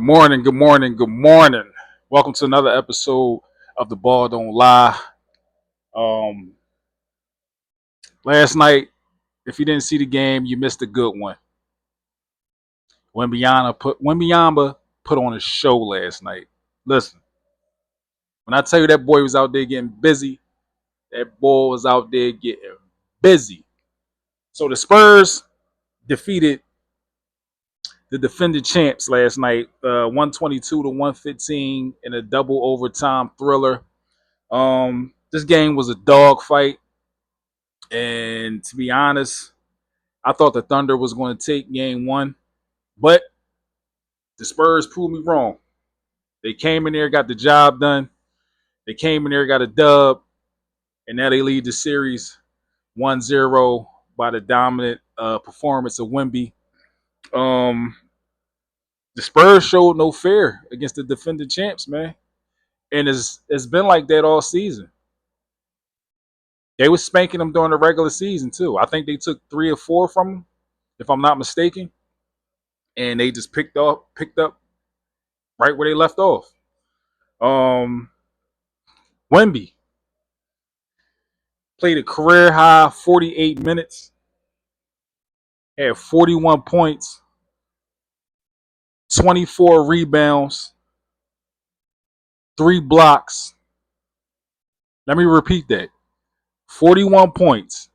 Good morning, good morning, good morning. Welcome to another episode of The Ball Don't Lie. Um, Last night, if you didn't see the game, you missed a good one. Wembyamba put on a show last night. Listen, when I tell you that boy was out there getting busy, that boy was out there getting busy. So the Spurs defeated the defending champs last night, 122 to 115 in a double overtime thriller. This game was a dog fight. And to be honest, I thought the Thunder was going to take game one, but the Spurs proved me wrong. They came in there, got the job done. They came in there, got a dub, and now they lead the series 1-0 by the dominant performance of Wemby. Um, the Spurs showed no fear against the defending champs, man. And it's been like that all season. They was spanking them during the regular season, too. I think they took 3 or 4 from them, if I'm not mistaken. And they just picked up right where they left off. Um, Wemby played a career high 48 minutes, had 41 points, 24 rebounds, 3 blocks. Let me repeat that: 41 points,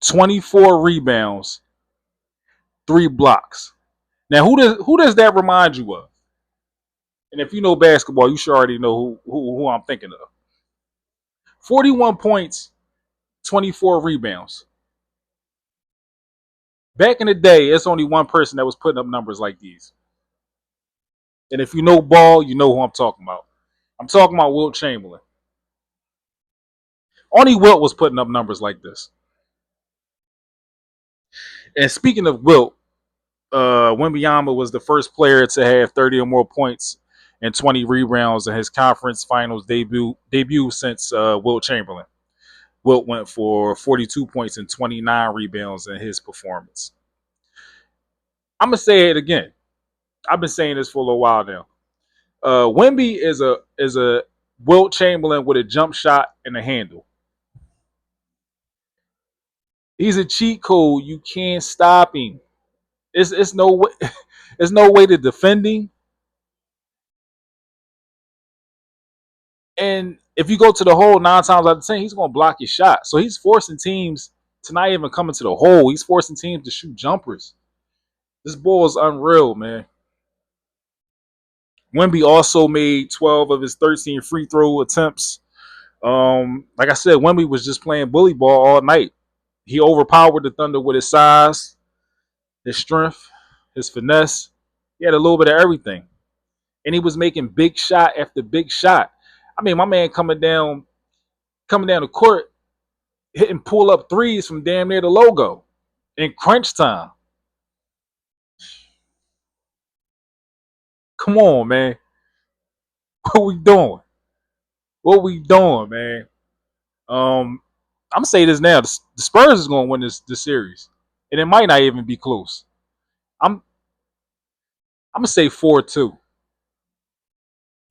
24 rebounds, 3 blocks. Now, who does that remind you of? And if you know basketball, you should already know who I'm thinking of. 41 points, 24 rebounds. Back in the day, it's only one person that was putting up numbers like these. And if you know ball, you know who I'm talking about. I'm talking about Wilt Chamberlain. Only Wilt was putting up numbers like this. And speaking of Wilt, Wembyama was the first player to have 30 or more points and 20 rebounds in his conference finals debut since Wilt Chamberlain. Wilt went for 42 points and 29 rebounds in his performance. I'm gonna say it again. I've been saying this for a little while now. Wemby is a Wilt Chamberlain with a jump shot and a handle. He's a cheat code. You can't stop him. It's no way. There's no way to defend him. And if you go to the hole 9 times out of 10, he's going to block your shot. So he's forcing teams to not even come into the hole. He's forcing teams to shoot jumpers. This ball is unreal, man. Wemby also made 12 of his 13 free throw attempts. Like I said, Wemby was just playing bully ball all night. He overpowered the Thunder with his size, his strength, his finesse. He had a little bit of everything. And he was making big shot after big shot. I mean, my man coming down the court, hitting pull up threes from damn near the logo in crunch time. Come on, man. What we doing? What we doing, man? I'm gonna say this now: the Spurs is gonna win this series, and it might not even be close. I'm I'm gonna say 4-2.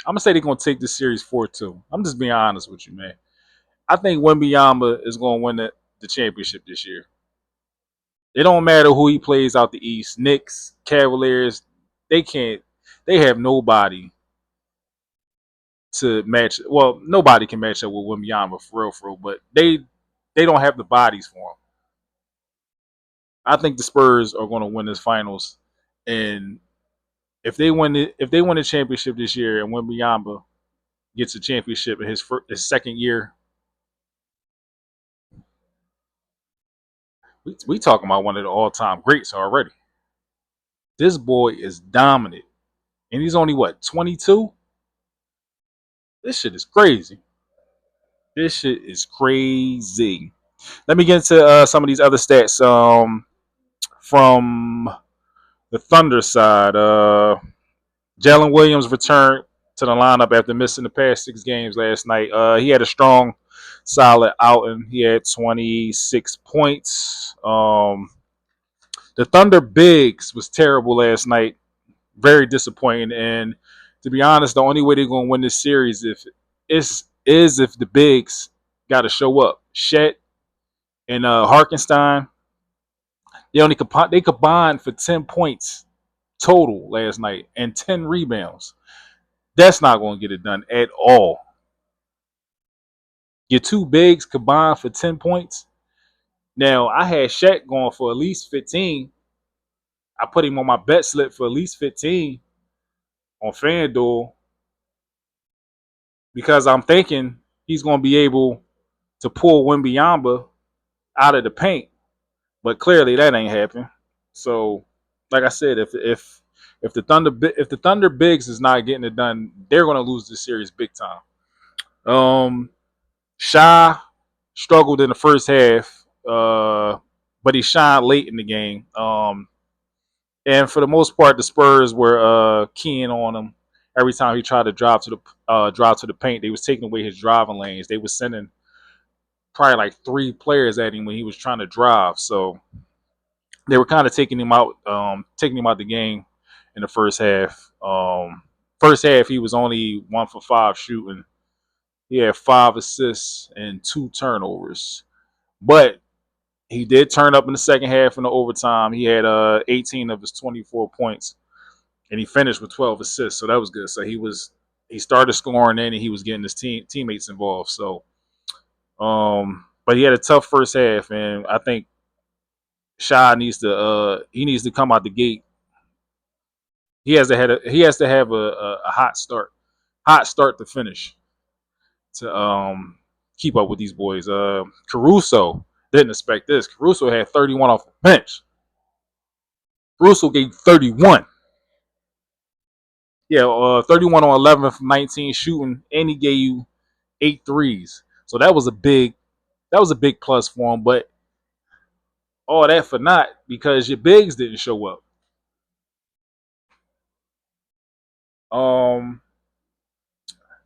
I'm gonna say they're gonna take this series 4-2. I'm just being honest with you, man. I think Wembyama is gonna win the championship this year. It don't matter who he plays out the East. Knicks, Cavaliers, they can't. They have nobody to match. Well, nobody can match up with Wembyama for real. But they don't have the bodies for him. I think the Spurs are going to win this finals, and if they win the championship this year, and Wembyama gets a championship in his second year, we talking about one of the all time greats already. This boy is dominant, and he's only what 22. This shit is crazy. This shit is crazy. Let me get into some of these other stats. From the Thunder side, Jalen Williams returned to the lineup after missing the past 6 games last night. He had a strong, solid outing. He had 26 points. The Thunder bigs was terrible last night. very disappointing. And to be honest, the only way they're going to win this series is if the bigs got to show up. Shet and Harkenstein, they combined for 10 points total last night and 10 rebounds. That's not going to get it done at all. Your two bigs combined for 10 points. Now I had Shaq going for at least 15. I put him on my bet slip for at least 15 on FanDuel because I'm thinking he's going to be able to pull Wemby out of the paint. But clearly that ain't happening. So, like I said, if the Thunder bigs is not getting it done, they're going to lose this series big time. Shy struggled in the first half, but he shined late in the game. And for the most part, the Spurs were keying on him every time he tried to drive to the paint. They was taking away his driving lanes. They was sending probably like three players at him when he was trying to drive. So they were kind of taking him out the game in the first half. First half, he was only 1 for 5 shooting. He had 5 assists and 2 turnovers, but he did turn up in the second half in the overtime. He had 18 of his 24 points, and he finished with 12 assists. So that was good. So he started scoring in, and he was getting his teammates involved. So, but he had a tough first half, and I think Shy needs to come out the gate. He has to have a hot start to finish to keep up with these boys. Caruso didn't expect this. Caruso had 31 off the bench. Caruso gave 31. Yeah, 31 on 11 from 19 shooting, and he gave you 8 threes. So that was a big plus for him. But all that for naught because your bigs didn't show up. Um,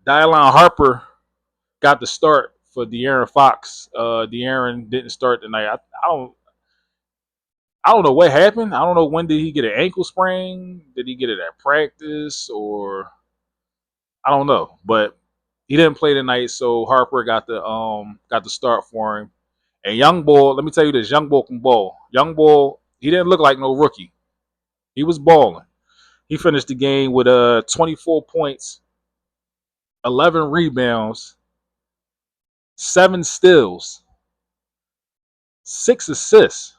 Dylan Harper got the start for De'Aaron Fox. De'Aaron didn't start tonight. I don't know what happened. I don't know when did he get an ankle sprain? Did he get it at practice or I don't know. But he didn't play tonight, so Harper got the start for him. And Young Bull, let me tell you this, Young Bull can ball. Young Bull, he didn't look like no rookie. He was balling. He finished the game with 24 points, 11 rebounds, 7 steals, 6 assists.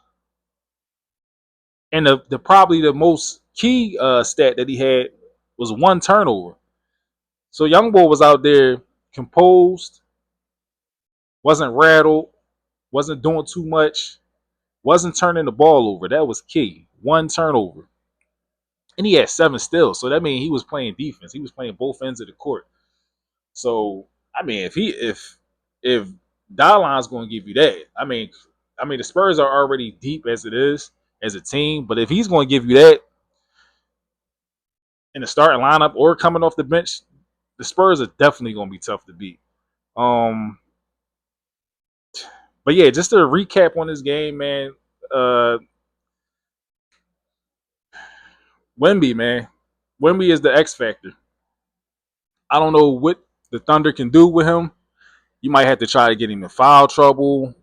And the probably the most key stat that he had was 1 turnover. So Young Bull was out there composed, wasn't rattled, wasn't doing too much, wasn't turning the ball over. That was key. 1 turnover. And he had 7 steals. So that means he was playing defense. He was playing both ends of the court. So I mean, if Dylon's going to give you that, I mean the Spurs are already deep as it is as a team, but if he's going to give you that in the starting lineup or coming off the bench, the Spurs are definitely going to be tough to beat. Um, but yeah, just to recap on this game, man. Uh, Wemby, man, Wemby is the X factor. I don't know what the Thunder can do with him. You might have to try to get him in foul trouble.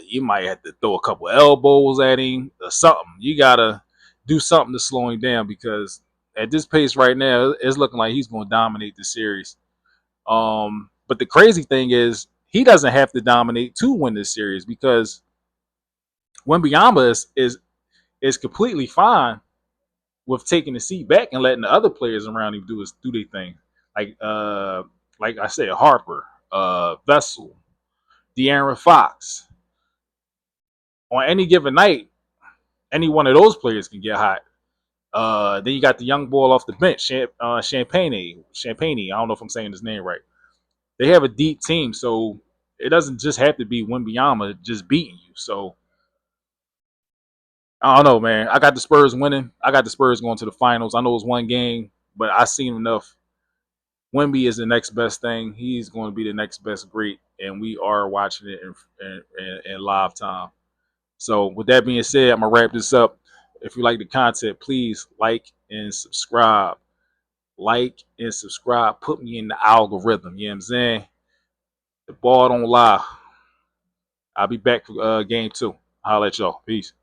You might have to throw a couple elbows at him or something. You gotta do something to slow him down because at this pace right now, it's looking like he's going to dominate the series. But the crazy thing is, he doesn't have to dominate to win this series because Wembyama is completely fine with taking the seat back and letting the other players around him do their thing. Like I said, Harper, Vessel, De'Aaron Fox. On any given night, any one of those players can get hot. Then you got the young boy off the bench, Champagne. I don't know if I'm saying his name right. They have a deep team, so it doesn't just have to be Wembyama just beating you. So I don't know, man. I got the Spurs winning. I got the Spurs going to the finals. I know it's one game, but I seen enough. Wemby is the next best thing. He's going to be the next best great, and we are watching it in live time. So with that being said, I'm gonna wrap this up. If you like the content, please like, and subscribe. Like and subscribe. Put me in the algorithm. You know what I'm saying? The ball don't lie. I'll be back for game 2. Holla at y'all. Peace.